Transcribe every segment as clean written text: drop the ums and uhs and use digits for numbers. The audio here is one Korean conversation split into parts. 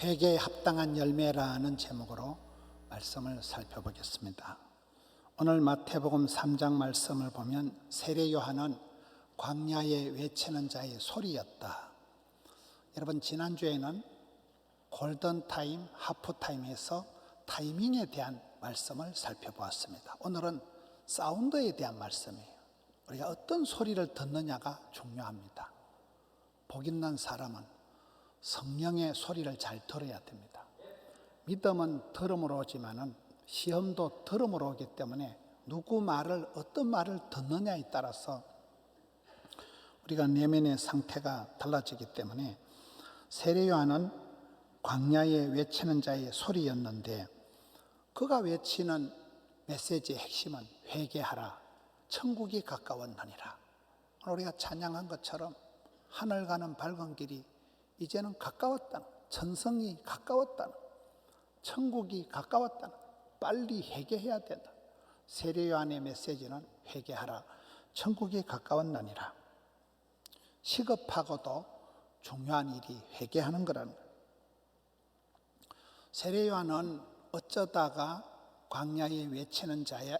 회개에 합당한 열매라는 제목으로 말씀을 살펴보겠습니다. 오늘 마태복음 3장 말씀을 보면 세례 요한은 광야에 외치는 자의 소리였다. 여러분, 지난주에는 골든타임, 하프타임에서 타이밍에 대한 말씀을 살펴보았습니다. 오늘은 사운드에 대한 말씀이에요. 우리가 어떤 소리를 듣느냐가 중요합니다. 복 있는 사람은 성령의 소리를 잘 들어야 됩니다. 믿음은 들음으로 오지만은 시험도 들음으로 오기 때문에 누구 말을, 어떤 말을 듣느냐에 따라서 우리가 내면의 상태가 달라지기 때문에 세례 요한은 광야에 외치는 자의 소리였는데, 그가 외치는 메시지의 핵심은 회개하라, 천국이 가까웠느니라. 우리가 찬양한 것처럼 하늘 가는 밝은 길이 이제는 가까웠다는, 천성이 가까웠다는, 천국이 가까웠다는, 빨리 회개해야 된다. 세례 요한의 메시지는 회개하라, 천국이 가까웠느니라. 시급하고도 중요한 일이 회개하는 거라는 거예요. 세례 요한은 어쩌다가 광야에 외치는 자의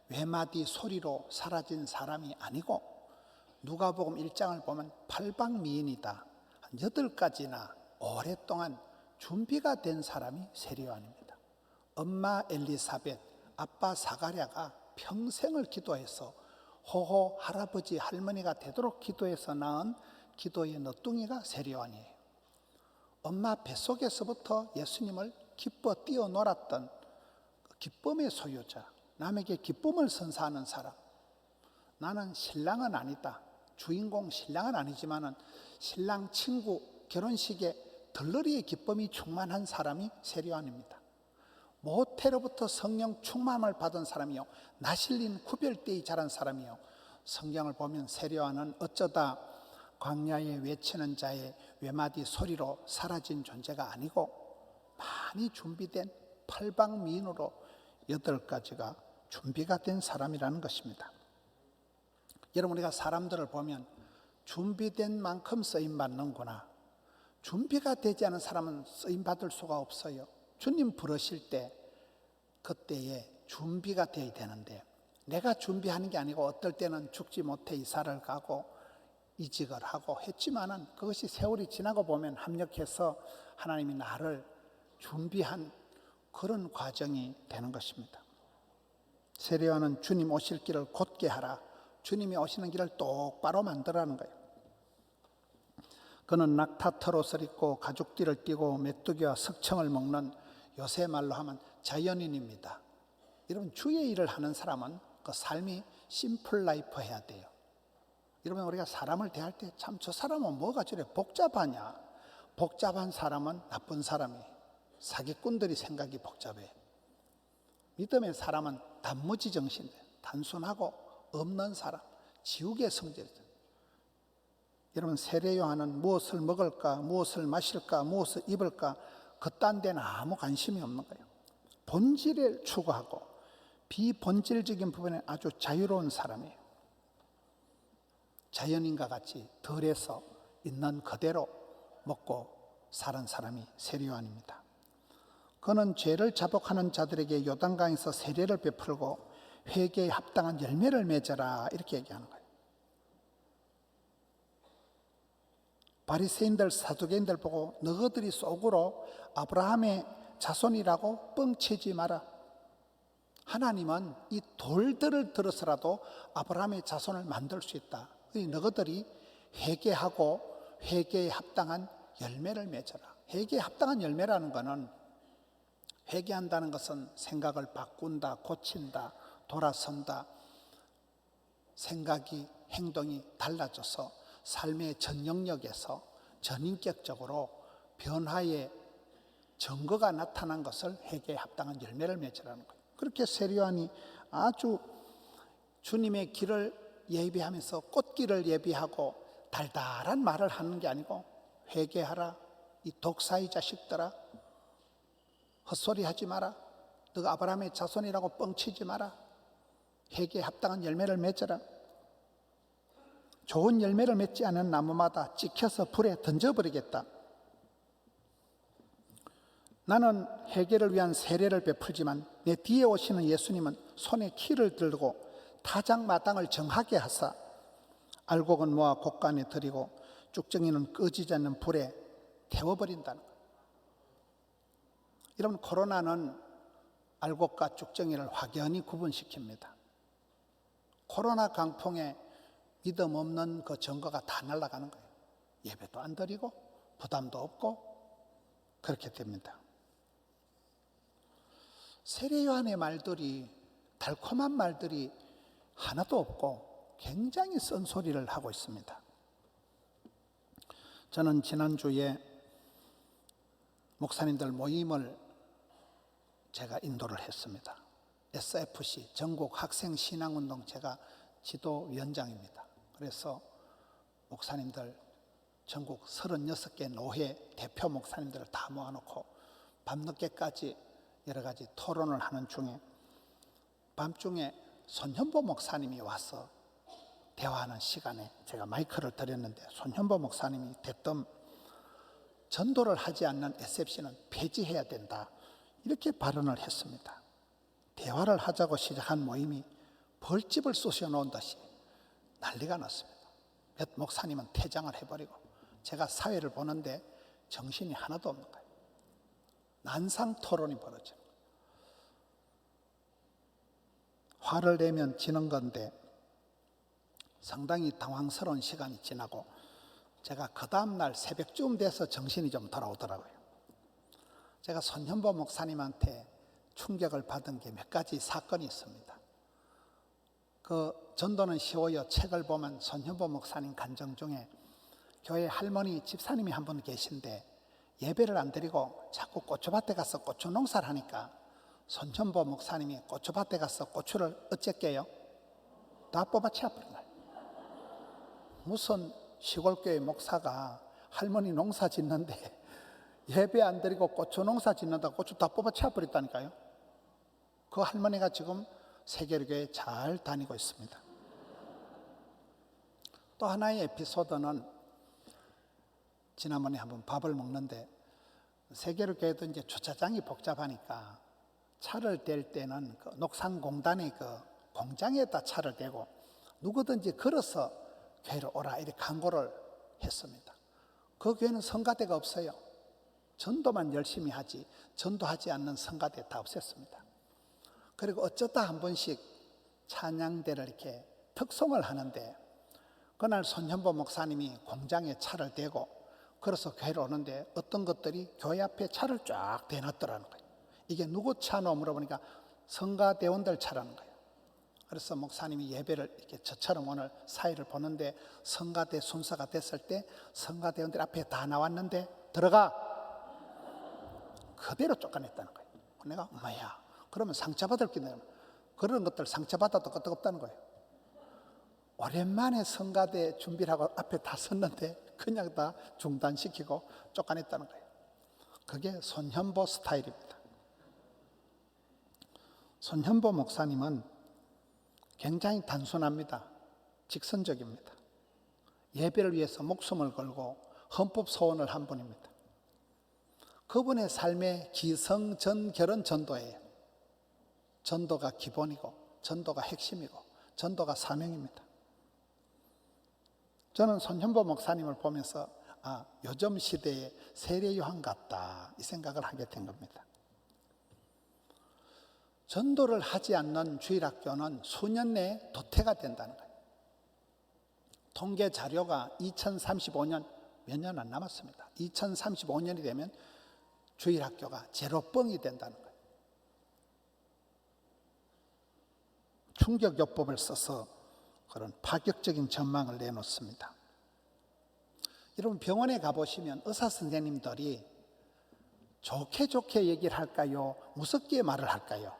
외마디 소리로 사라진 사람이 아니고, 누가복음 1장을 보면 팔방미인이다, 한 8가지나 오랫동안 준비가 된 사람이 세례 요한입니다. 엄마 엘리사벳, 아빠 사가랴가 평생을 기도해서 호호 할아버지 할머니가 되도록 기도해서 낳은 기도의 너뚱이가 세례 요한이에요. 엄마 뱃속에서부터 예수님을 기뻐 뛰어놀았던 기쁨의 소유자, 남에게 기쁨을 선사하는 사람. 나는 신랑은 아니다, 주인공 신랑은 아니지만은 신랑 친구 결혼식에 들러리의 기쁨이 충만한 사람이 세례 요한입니다. 모태로부터 성령 충만을 받은 사람이요, 나실린 구별대에 자란 사람이요. 성경을 보면 세례 요한은 어쩌다 광야에 외치는 자의 외마디 소리로 사라진 존재가 아니고, 많이 준비된 팔방미인으로 8가지가 준비가 된 사람이라는 것입니다. 여러분, 우리가 사람들을 보면 준비된 만큼 쓰임받는구나, 준비가 되지 않은 사람은 쓰임받을 수가 없어요. 주님 부르실 때 그때에 준비가 되어야 되는데, 내가 준비하는 게 아니고 어떨 때는 죽지 못해 이사를 가고 이직을 하고 했지만은 그것이 세월이 지나고 보면 합력해서 하나님이 나를 준비한 그런 과정이 되는 것입니다. 세례 요한은 주님 오실 길을 곧게 하라, 주님이 오시는 길을 똑바로 만들라는 거예요. 그는 낙타털옷을 입고 가죽띠를 띠고 메뚜기와 석청을 먹는, 요새 말로 하면 자연인입니다. 여러분, 주의 일을 하는 사람은 그 삶이 심플 라이프 해야 돼요. 여러분, 우리가 사람을 대할 때 참 저 사람은 뭐가 저래 복잡하냐, 복잡한 사람은 나쁜 사람이에요. 사기꾼들이 생각이 복잡해. 믿음의 사람은 단무지 정신이에요. 단순하고 없는 사람, 지옥의 성질이죠. 여러분, 세례 요한은 무엇을 먹을까, 무엇을 마실까, 무엇을 입을까, 그딴 데는 아무 관심이 없는 거예요. 본질을 추구하고 비본질적인 부분에 아주 자유로운 사람이에요. 자연인과 같이 덜해서 있는 그대로 먹고 사는 사람이 세례 요한입니다. 그는 죄를 자복하는 자들에게 요단강에서 세례를 베풀고 회개에 합당한 열매를 맺어라, 이렇게 얘기하는 거예요. 바리새인들, 사두개인들 보고 너희들이 속으로 아브라함의 자손이라고 뻥치지 마라. 하나님은 이 돌들을 들어서라도 아브라함의 자손을 만들 수 있다. 너희들이 회개하고 회개에 합당한 열매를 맺어라. 회개에 합당한 열매라는 것은, 회개한다는 것은 생각을 바꾼다, 고친다, 돌아선다, 생각이, 행동이 달라져서 삶의 전 영역에서 전인격적으로 변화의 증거가 나타난 것을 회개에 합당한 열매를 맺으라는 거예요. 그렇게 세례 요한이 아주 주님의 길을 예비하면서 꽃길을 예비하고 달달한 말을 하는 게 아니고, 회개하라, 이 독사의 자식들아, 헛소리 하지 마라, 너가 아브라함의 자손이라고 뻥치지 마라, 회개에 합당한 열매를 맺어라. 좋은 열매를 맺지 않은 나무마다 찍혀서 불에 던져버리겠다. 나는 회개를 위한 세례를 베풀지만 내 뒤에 오시는 예수님은 손에 키를 들고 타작마당을 정하게 하사 알곡은 모아 곡간에 들이고 쭉정이는 꺼지지 않는 불에 태워버린다는 거예요. 여러분, 코로나는 알곡과 쭉정이를 확연히 구분시킵니다. 코로나 강풍에 믿음 없는 그 증거가 다 날아가는 거예요. 예배도 안 드리고 부담도 없고 그렇게 됩니다. 세례 요한의 말들이, 달콤한 말들이 하나도 없고 굉장히 쓴소리를 하고 있습니다. 저는 지난주에 목사님들 모임을 제가 인도를 했습니다. SFC 전국 학생 신앙운동 제가 지도위원장입니다. 그래서 목사님들 전국 36개 노회 대표 목사님들을 다 모아놓고 밤늦게까지 여러 가지 토론을 하는 중에 밤중에 손현보 목사님이 와서 대화하는 시간에 제가 마이크를 드렸는데 손현보 목사님이 대뜸 전도를 하지 않는 SFC는 폐지해야 된다, 이렇게 발언을 했습니다. 대화를 하자고 시작한 모임이 벌집을 쑤셔놓은 듯이 난리가 났습니다. 몇 목사님은 퇴장을 해버리고 제가 사회를 보는데 정신이 하나도 없는 거예요. 난상 토론이 벌어져요. 화를 내면 지는 건데 상당히 당황스러운 시간이 지나고 제가 그 다음날 새벽쯤 돼서 정신이 좀 돌아오더라고요. 제가 손현보 목사님한테 충격을 받은 게 몇 가지 사건이 있습니다. 그 전도는 쉬워요 책을 보면 손현보 목사님 간증 중에 교회 할머니 집사님이 한 분 계신데 예배를 안 드리고 자꾸 고추밭에 가서 고추 농사를 하니까 손현보 목사님이 고추밭에 가서 고추를 어쨌게요? 다 뽑아치워버린 거예요. 무슨 시골교회 목사가 할머니 농사 짓는데 예배 안 드리고 고추 농사 짓는다고 고추 다 뽑아치워버렸다니까요. 그 할머니가 지금 세계교회에 잘 다니고 있습니다. 또 하나의 에피소드는 지난번에 한번 밥을 먹는데 세계교회도 이제 주차장이 복잡하니까 차를 댈 때는 그 녹산공단의 그 공장에다 차를 대고 누구든지 걸어서 교회로 오라 이렇게 광고를 했습니다. 그 교회는 성가대가 없어요. 전도만 열심히 하지 전도하지 않는 성가대 다 없앴습니다. 그리고 어쩌다 한 번씩 찬양대를 이렇게 특송을 하는데 그날 손현보 목사님이 공장에 차를 대고 그래서 교회로 오는데 어떤 것들이 교회 앞에 차를 쫙 대놨더라는 거예요. 이게 누구 차노 물어보니까 성가대원들 차라는 거예요. 그래서 목사님이 예배를 이렇게 저처럼 오늘 사회를 보는데 성가대 순서가 됐을 때 성가대원들 앞에 다 나왔는데 들어가 그대로 쫓아냈다는 거예요. 내가 뭐야 그러면 상처받을 게 있나요? 그런 것들 상처받아도 끄떡없다는 거예요. 오랜만에 성가대 준비를 하고 앞에 다 섰는데 그냥 다 중단시키고 쫓아냈다는 거예요. 그게 손현보 스타일입니다. 손현보 목사님은 굉장히 단순합니다. 직선적입니다. 예배를 위해서 목숨을 걸고 헌법 소원을 한 분입니다. 그분의 삶의 기성전결은 전도예요. 전도가 기본이고 전도가 핵심이고 전도가 사명입니다. 저는 손현보 목사님을 보면서 요즘 시대의 세례 요한 같다 이 생각을 하게 된 겁니다. 전도를 하지 않는 주일학교는 수년 내에 도태가 된다는 거예요. 통계 자료가 2035년 몇 년 안 남았습니다. 2035년이 되면 주일학교가 제로뻥이 된다는 거예요. 충격요법을 써서 그런 파격적인 전망을 내놓습니다. 여러분 병원에 가보시면 의사 선생님들이 좋게 얘기를 할까요? 무섭게 말을 할까요?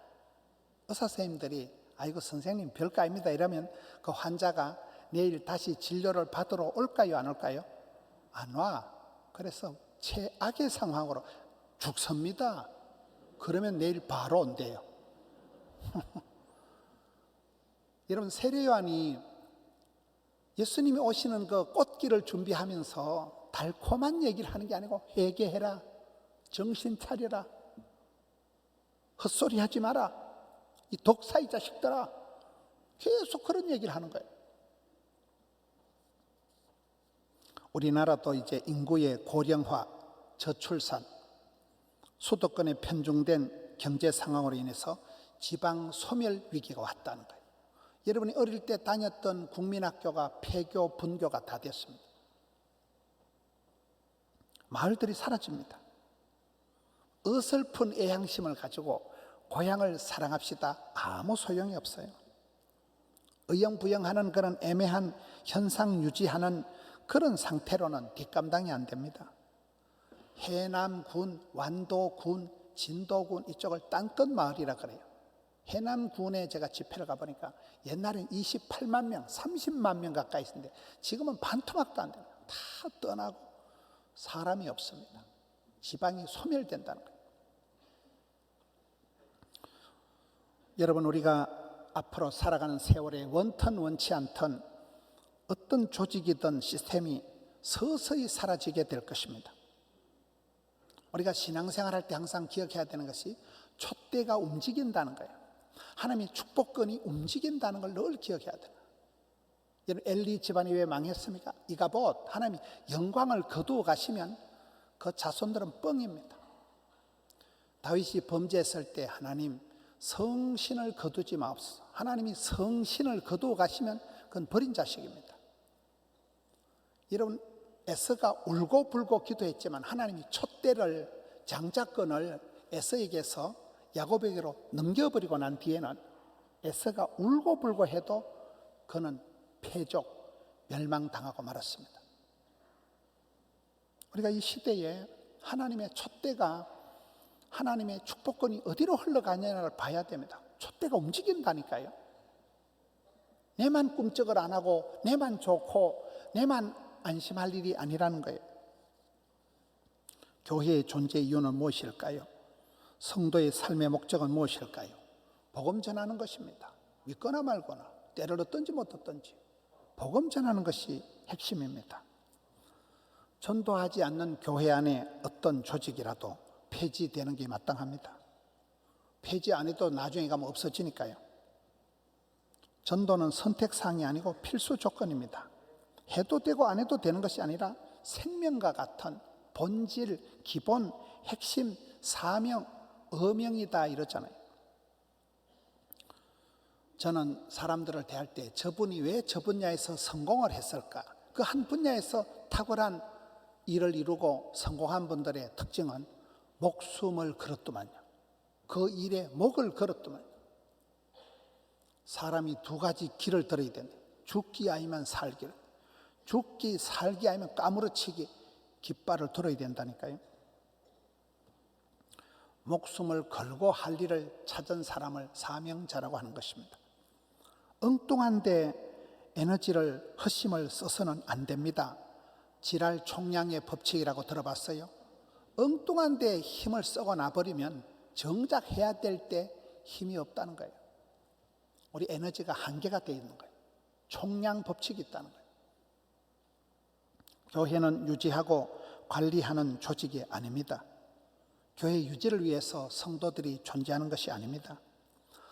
의사 선생님들이 아이고 선생님 별거 아닙니다 이러면 그 환자가 내일 다시 진료를 받으러 올까요? 안 올까요? 안 와. 그래서 최악의 상황으로 죽습니다. 그러면 내일 바로 온대요. 여러분 세례요한이 예수님이 오시는 그 꽃길을 준비하면서 달콤한 얘기를 하는 게 아니고 회개해라, 정신 차려라, 헛소리 하지 마라. 이 독사의 자식들아. 계속 그런 얘기를 하는 거예요. 우리나라도 이제 인구의 고령화, 저출산, 수도권에 편중된 경제 상황으로 인해서 지방 소멸 위기가 왔다는 거예요. 여러분이 어릴 때 다녔던 국민학교가 폐교, 분교가 다 됐습니다. 마을들이 사라집니다. 어설픈 애향심을 가지고 고향을 사랑합시다. 아무 소용이 없어요. 의영부영하는 그런 애매한 현상 유지하는 그런 상태로는 뒷감당이 안 됩니다. 해남군, 완도군, 진도군 이쪽을 땅끝 마을이라 그래요. 해남군에 제가 집회를 가보니까 옛날엔 28만 명, 30만 명 가까이 있었는데 지금은 반토막도 안 됩니다. 다 떠나고 사람이 없습니다. 지방이 소멸된다는 거예요. 여러분, 우리가 앞으로 살아가는 세월에 원턴 원치 않던 어떤 조직이든 시스템이 서서히 사라지게 될 것입니다. 우리가 신앙생활할 때 항상 기억해야 되는 것이 촛대가 움직인다는 거예요. 하나님의 축복권이 움직인다는 걸 늘 기억해야 돼요. 여러분, 엘리 집안이 왜 망했습니까? 이가봇, 하나님이 영광을 거두어 가시면 그 자손들은 뻥입니다. 다윗이 범죄했을 때 하나님 성신을 거두지 마옵소서. 하나님이 성신을 거두어 가시면 그건 버린 자식입니다. 여러분, 에서가 울고불고 기도했지만 하나님이 촛대를, 장자권을 에서에게서 야곱에게로 넘겨버리고 난 뒤에는 에서가 울고불고 해도 그는 패족, 멸망당하고 말았습니다. 우리가 이 시대에 하나님의 촛대가, 하나님의 축복권이 어디로 흘러가냐를 봐야 됩니다. 촛대가 움직인다니까요. 내만 꿈쩍을 안 하고 내만 좋고 내만 안심할 일이 아니라는 거예요. 교회의 존재 이유는 무엇일까요? 성도의 삶의 목적은 무엇일까요? 복음 전하는 것입니다. 믿거나 말거나, 때를 얻든지 못 얻든지 복음 전하는 것이 핵심입니다. 전도하지 않는 교회 안에 어떤 조직이라도 폐지되는 게 마땅합니다. 폐지 안 해도 나중에 가면 없어지니까요. 전도는 선택사항이 아니고 필수 조건입니다. 해도 되고 안 해도 되는 것이 아니라 생명과 같은 본질, 기본, 핵심, 사명, 어명이다 이러잖아요. 저는 사람들을 대할 때 저분이 왜 저 분야에서 성공을 했을까? 그 한 분야에서 탁월한 일을 이루고 성공한 분들의 특징은 목숨을 걸었더만요. 그 일에 목을 걸었더만요. 사람이 두 가지 길을 들어야 된다. 죽기 아니면 살기를. 죽기 살기 아니면 까무러치기, 깃발을 들어야 된다니까요. 목숨을 걸고 할 일을 찾은 사람을 사명자라고 하는 것입니다. 엉뚱한데 에너지를, 헛심을 써서는 안 됩니다. 지랄 총량의 법칙이라고 들어봤어요? 엉뚱한데 힘을 썩어 놔버리면 정작 해야 될 때 힘이 없다는 거예요. 우리 에너지가 한계가 되어 있는 거예요. 총량 법칙이 있다는 거예요. 교회는 유지하고 관리하는 조직이 아닙니다. 교회 유지를 위해서 성도들이 존재하는 것이 아닙니다.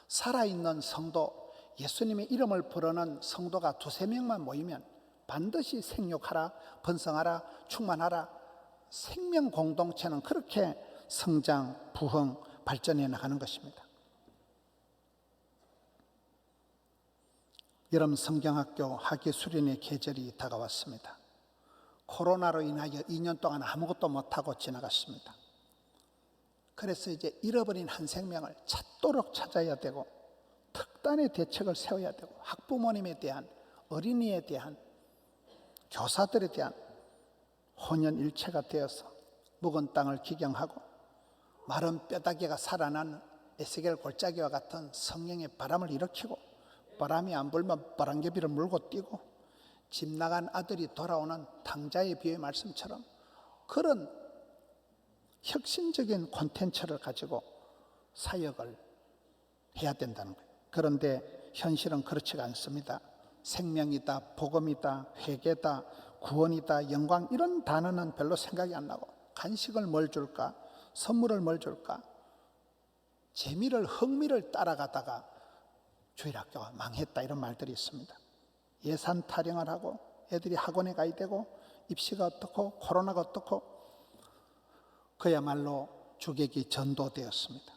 살아있는 성도, 예수님의 이름을 부르는 성도가 두세 명만 모이면 반드시 생육하라, 번성하라, 충만하라. 생명 공동체는 그렇게 성장, 부흥, 발전해 나가는 것입니다. 여름 성경학교 학위 수련의 계절이 다가왔습니다. 코로나로 인하여 2년 동안 아무것도 못하고 지나갔습니다. 그래서 이제 잃어버린 한 생명을 찾도록 찾아야 되고 특단의 대책을 세워야 되고 학부모님에 대한, 어린이에 대한, 교사들에 대한 혼연일체가 되어서 묵은 땅을 기경하고 마른 뼈다귀가 살아난 에스겔 골짜기와 같은 성령의 바람을 일으키고 바람이 안 불면 바람개비를 물고 뛰고 집 나간 아들이 돌아오는 탕자의 비유의 말씀처럼 그런 혁신적인 콘텐츠를 가지고 사역을 해야 된다는 거예요. 그런데 현실은 그렇지가 않습니다. 생명이다, 복음이다, 회개다, 구원이다, 영광 이런 단어는 별로 생각이 안 나고 간식을 뭘 줄까? 선물을 뭘 줄까? 재미를 흥미를 따라가다가 주일학교가 망했다 이런 말들이 있습니다. 예산 타령을 하고 애들이 학원에 가야 되고 입시가 어떻고 코로나가 어떻고 그야말로 주객이 전도되었습니다.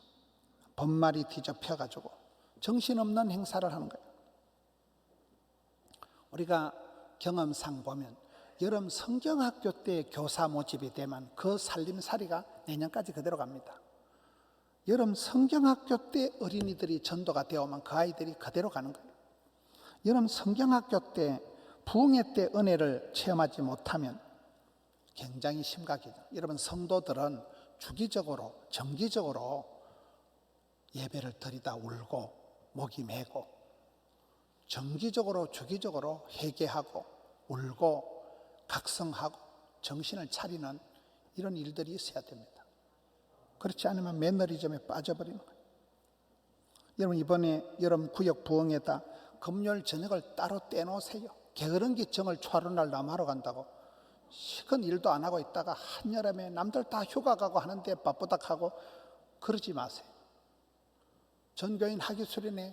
번말이 뒤집혀가지고 정신없는 행사를 하는 거예요. 우리가 경험상 보면 여름 성경학교 때 교사 모집이 되면 그 살림살이가 내년까지 그대로 갑니다. 여름 성경학교 때 어린이들이 전도가 되어오면 그 아이들이 그대로 가는 거예요. 여름 성경학교 때 부흥회 때 은혜를 체험하지 못하면 굉장히 심각해요. 여러분 성도들은 주기적으로 정기적으로 예배를 드리다 울고 목이 메고 정기적으로 주기적으로 회개하고 울고 각성하고 정신을 차리는 이런 일들이 있어야 됩니다. 그렇지 않으면 매너리즘에 빠져버리는 거예요. 여러분 이번에 여름 구역 부흥회다 금요일 저녁을 따로 떼놓으세요. 게으른기 정을 초하루날 남하러 간다고 시큰 일도 안 하고 있다가 한여름에 남들 다 휴가 가고 하는데 바쁘닥하고 그러지 마세요. 전교인 학예수련회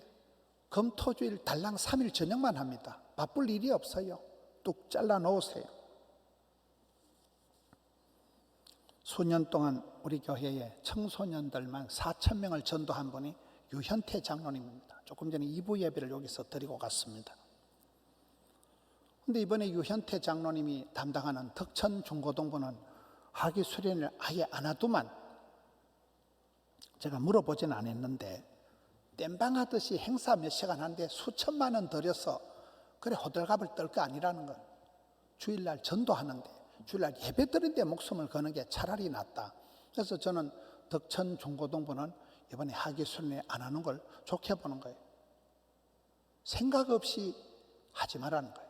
금토주일 달랑 3일 저녁만 합니다. 바쁠 일이 없어요. 뚝 잘라 놓으세요. 수년 동안 우리 교회에 청소년들만 4,000명을 전도한 분이 유현태 장로님입니다. 조금 전에 2부 예배를 여기서 드리고 갔습니다. 그런데 이번에 유현태 장로님이 담당하는 덕천 중고등부는 학위 수련을 아예 안 하더만 제가 물어보진 않았는데 땜방하듯이 행사 몇 시간 하는데 수천만 원 들여서 그래 호들갑을 떨 거 아니라는 건 주일날 전도하는데 주일날 예배 드리는데 목숨을 거는 게 차라리 낫다. 그래서 저는 덕천 중고등부는 이번에 학위 수련회 안 하는 걸 좋게 보는 거예요. 생각 없이 하지 말라는 거예요.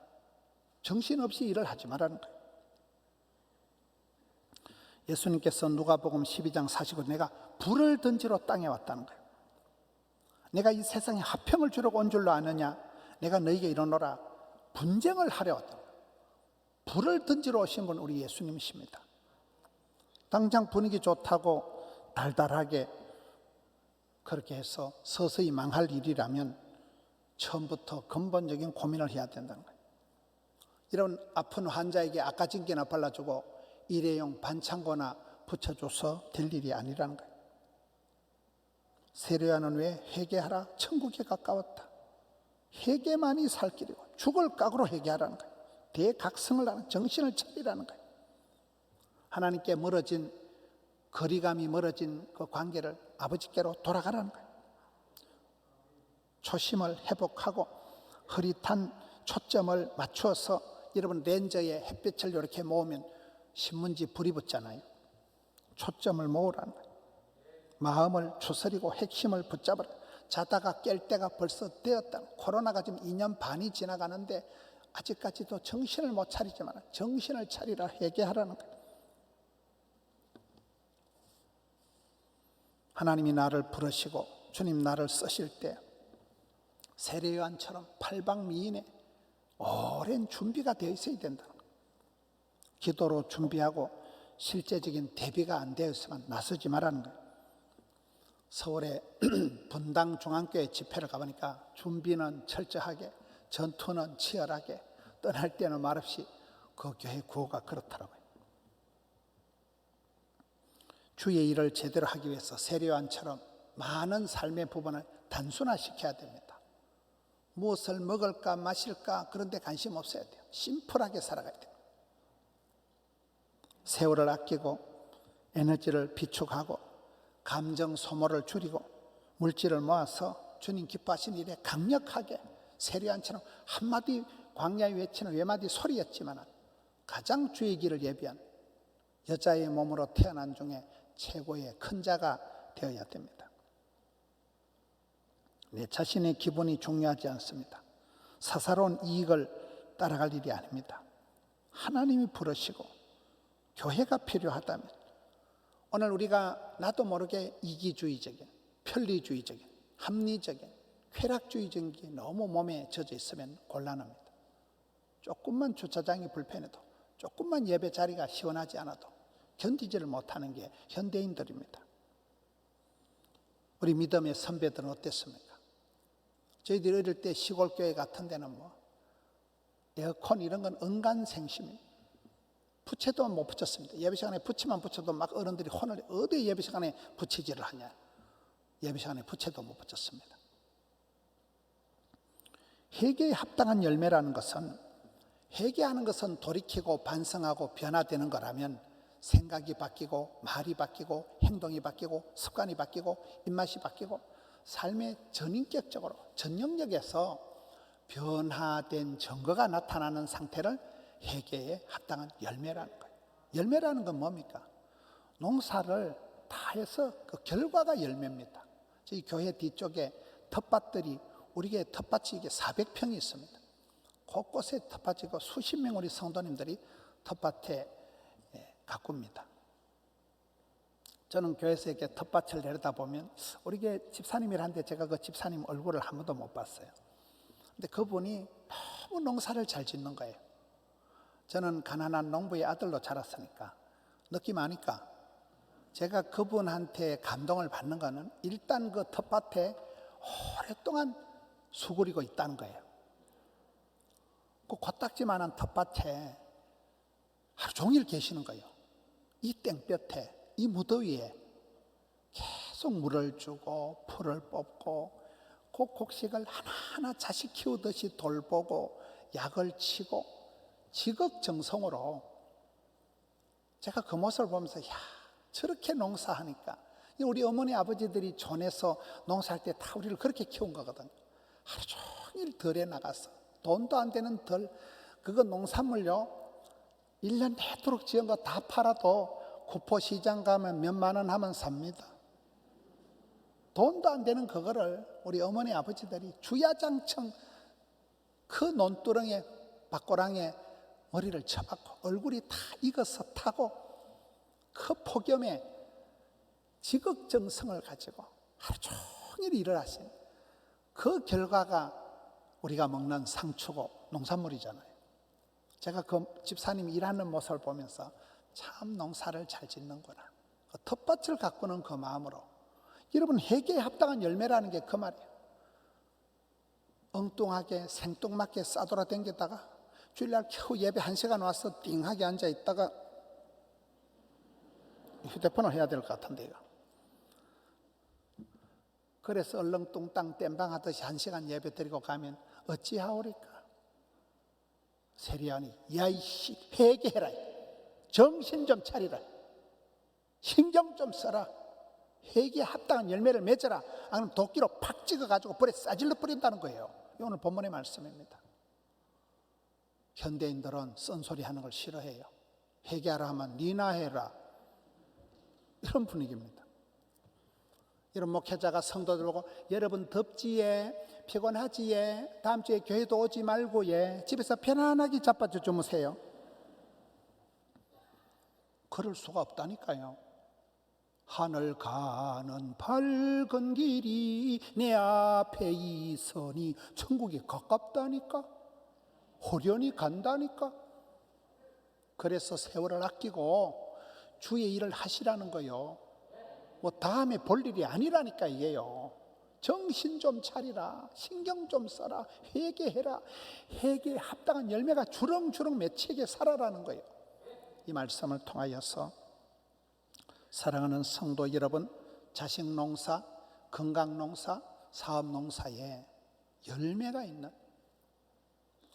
정신없이 일을 하지 말라는 거예요. 예수님께서 누가복음 12장 49 내가 불을 던지러 땅에 왔다는 거예요. 내가 이 세상에 화평을 주려고 온 줄로 아느냐? 내가 너희에게 이르노라 분쟁을 하려 왔다. 불을 던지러 오신 분 우리 예수님이십니다. 당장 분위기 좋다고 달달하게 그렇게 해서 서서히 망할 일이라면 처음부터 근본적인 고민을 해야 된다는 거예요. 이런 아픈 환자에게 아까진기나 발라주고 일회용 반창고나 붙여줘서 될 일이 아니라는 거예요. 세례요한은 왜 회개하라 천국에 가까웠다. 회개만이 살 길이고 죽을 각오로 회개하라는 거예요. 대각성을 하는 정신을 차리라는 거예요. 하나님께 멀어진 거리감이 멀어진 그 관계를 아버지께로 돌아가라는 거예요. 초심을 회복하고 흐릿한 초점을 맞추어서 여러분 렌저에 햇빛을 이렇게 모으면 신문지 불이 붙잖아요. 초점을 모으라는 거예요. 마음을 추스리고 핵심을 붙잡으라. 자다가 깰 때가 벌써 되었다. 코로나가 지금 2년 반이 지나가는데 아직까지도 정신을 못 차리지만 정신을 차리라 회개하라는 거예요. 하나님이 나를 부르시고 주님 나를 쓰실 때 세례요한처럼 팔방미인의 오랜 준비가 되어 있어야 된다는 거예요. 기도로 준비하고 실제적인 대비가 안 되어 있으면 나서지 말라는 거예요. 서울의 분당 중앙교회 집회를 가보니까 준비는 철저하게 전투는 치열하게 떠날 때는 말없이 그 교회 구호가 그렇더라고요. 주의 일을 제대로 하기 위해서 세례요한처럼 많은 삶의 부분을 단순화시켜야 됩니다. 무엇을 먹을까 마실까 그런 데 관심 없어야 돼요. 심플하게 살아가야 돼요. 세월을 아끼고 에너지를 비축하고 감정 소모를 줄이고 물질을 모아서 주님 기뻐하시는 일에 강력하게 세례요한처럼 한마디 광야에 외치는 외마디 소리였지만 가장 주의 길을 예비한 여자의 몸으로 태어난 중에 최고의 큰 자가 되어야 됩니다. 내 자신의 기분이 중요하지 않습니다. 사사로운 이익을 따라갈 일이 아닙니다. 하나님이 부르시고 교회가 필요하다면 오늘 우리가 나도 모르게 이기주의적인, 편리주의적인, 합리적인, 쾌락주의적인 게 너무 몸에 젖어 있으면 곤란합니다. 조금만 주차장이 불편해도 조금만 예배 자리가 시원하지 않아도 견디지를 못하는 게 현대인들입니다. 우리 믿음의 선배들은 어땠습니까? 저희들이 어릴 때 시골 교회 같은 데는 뭐 에어컨 이런 건 은간생심입니다. 부채도 못 붙였습니다. 예배 시간에 부채만 붙여도 막 어른들이 혼을 어디 예배 시간에 부채질을 하냐. 예배 시간에 부채도 못 붙였습니다. 회개에 합당한 열매라는 것은, 회개하는 것은 돌이키고 반성하고 변화되는 거라면 생각이 바뀌고 말이 바뀌고 행동이 바뀌고 습관이 바뀌고 입맛이 바뀌고 삶의 전인격적으로 전영역에서 변화된 증거가 나타나는 상태를 회개에 합당한 열매라는 거예요. 열매라는 건 뭡니까? 농사를 다 해서 그 결과가 열매입니다. 저희 교회 뒤쪽에 텃밭들이, 우리 교회 텃밭이 이게 400평이 있습니다. 곳곳에 텃밭이고 수십 명 우리 성도님들이 텃밭에 가꿉니다. 저는 교회에서 이렇게 텃밭을 내려다보면 우리 교회 집사님이란데 제가 그 집사님 얼굴을 한 번도 못 봤어요. 근데 그분이 너무 농사를 잘 짓는 거예요. 저는 가난한 농부의 아들로 자랐으니까 느낌 아니까 제가 그분한테 감동을 받는 거는 일단 그 텃밭에 오랫동안 수그리고 있다는 거예요. 그 코딱지만한 텃밭에 하루 종일 계시는 거예요. 이 땡볕에, 이 무더위에 계속 물을 주고 풀을 뽑고 그 곡식을 하나하나 자식 키우듯이 돌보고 약을 치고 지극정성으로, 제가 그 모습을 보면서 야, 저렇게 농사하니까, 우리 어머니 아버지들이 촌에서 농사할 때 다 우리를 그렇게 키운 거거든요. 하루 종일 덜에 나가서 돈도 안 되는 덜, 그거 농산물요 1년 내도록 지은 거 다 팔아도 구포시장 가면 몇만 원 하면 삽니다. 돈도 안 되는 그거를 우리 어머니 아버지들이 주야장청 그 논두렁에 밭고랑에 머리를 쳐박고 얼굴이 다 익어서 타고 그 폭염에 지극정성을 가지고 하루 종일 일을 하신 그 결과가 우리가 먹는 상추고 농산물이잖아요. 제가 그 집사님이 일하는 모습을 보면서 참 농사를 잘 짓는구나, 그 텃밭을 가꾸는 그 마음으로. 여러분, 회개에 합당한 열매라는 게 그 말이에요. 엉뚱하게 생뚱맞게 싸돌아다니다가 주일날 겨우 예배 1시간 와서 띵하게 앉아있다가 휴대폰을 해야 될 것 같은데요. 그래서 얼렁뚱땅 땜방하듯이 1시간 예배 드리고 가면 어찌하오리까? 세리하니 야이씨, 회개해라, 정신 좀 차리라, 신경 좀 써라, 회개에 합당한 열매를 맺어라. 안 그러면 도끼로 팍 찍어가지고 불에 싸질러 뿌린다는 거예요. 이 오늘 본문의 말씀입니다. 현대인들은 쓴소리 하는 걸 싫어해요. 회개하라 하면 니나 해라, 이런 분위기입니다. 이런 목회자가 성도들 보고 여러분 덥지에, 피곤하지에, 다음 주에 교회도 오지 말고에, 집에서 편안하게 자빠져 주무세요. 그럴 수가 없다니까요. 하늘 가는 밝은 길이 내 앞에 있으니 천국이 가깝다니까, 호련히 간다니까. 그래서 세월을 아끼고 주의 일을 하시라는 거요. 뭐 다음에 볼 일이 아니라니까 이게요. 정신 좀 차리라, 신경 좀 써라, 회개해라. 회개에 합당한 열매가 주렁주렁 맺히게 살아라는 거예요. 이 말씀을 통하여서 사랑하는 성도 여러분, 자식 농사, 건강 농사, 사업 농사에 열매가 있는,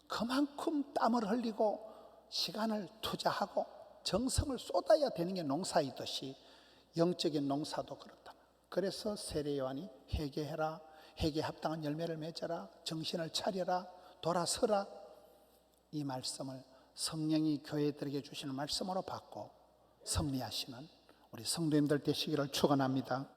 그만큼 땀을 흘리고 시간을 투자하고 정성을 쏟아야 되는 게 농사이듯이 영적인 농사도 그렇다. 그래서 세례 요한이 회개해라, 회개에 합당한 열매를 맺어라, 정신을 차려라, 돌아서라, 이 말씀을 성령이 교회들에게 주시는 말씀으로 받고 승리하시는 우리 성도님들 되시기를 축원합니다.